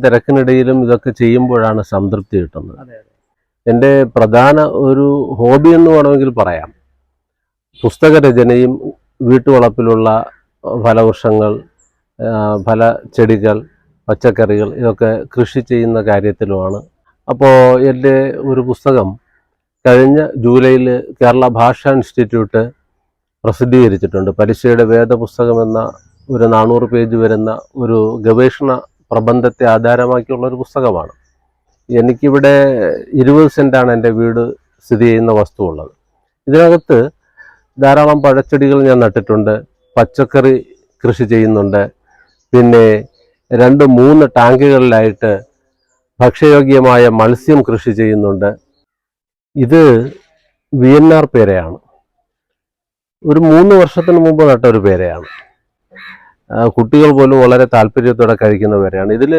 തിരക്കിനിടയിലും ഇതൊക്കെ ചെയ്യുമ്പോഴാണ് സംതൃപ്തി കിട്ടുന്നത്. എൻ്റെ പ്രധാന ഒരു ഹോബി എന്ന് വേണമെങ്കിൽ പറയാം. പുസ്തകരചനയും വീട്ടുവളപ്പിലുള്ള ഫലവൃക്ഷങ്ങൾ, ഫലച്ചെടികൾ, പച്ചക്കറികൾ ഇതൊക്കെ കൃഷി ചെയ്യുന്ന കാര്യത്തിലുമാണ്. അപ്പോൾ എൻ്റെ ഒരു പുസ്തകം കഴിഞ്ഞ ജൂലൈയിൽ കേരള ഭാഷാ ഇൻസ്റ്റിറ്റ്യൂട്ട് പ്രസിദ്ധീകരിച്ചിട്ടുണ്ട്. പലിശയുടെ വേദപുസ്തകം എന്ന ഒരു 400 പേജ് വരുന്ന ഒരു ഗവേഷണ പ്രബന്ധത്തെ ആധാരമാക്കിയുള്ളൊരു പുസ്തകമാണ്. എനിക്കിവിടെ 20 സെൻറ്റാണ് എൻ്റെ വീട് സ്ഥിതി ചെയ്യുന്ന വസ്തു ഉള്ളത്. ഇതിനകത്ത് ധാരാളം പഴച്ചെടികൾ ഞാൻ നട്ടിട്ടുണ്ട്, പച്ചക്കറി കൃഷി ചെയ്യുന്നുണ്ട്, പിന്നെ 2-3 ടാങ്കുകളിലായിട്ട് ഭക്ഷ്യയോഗ്യമായ മത്സ്യം കൃഷി ചെയ്യുന്നുണ്ട്. ഇത് VNR പേരയാണ്. ഒരു 3 വർഷത്തിന് മുമ്പ് നട്ട ഒരു പേരയാണ്. കുട്ടികൾ പോലും വളരെ താല്പര്യത്തോടെ കഴിക്കുന്ന പേരയാണ്. ഇതിൽ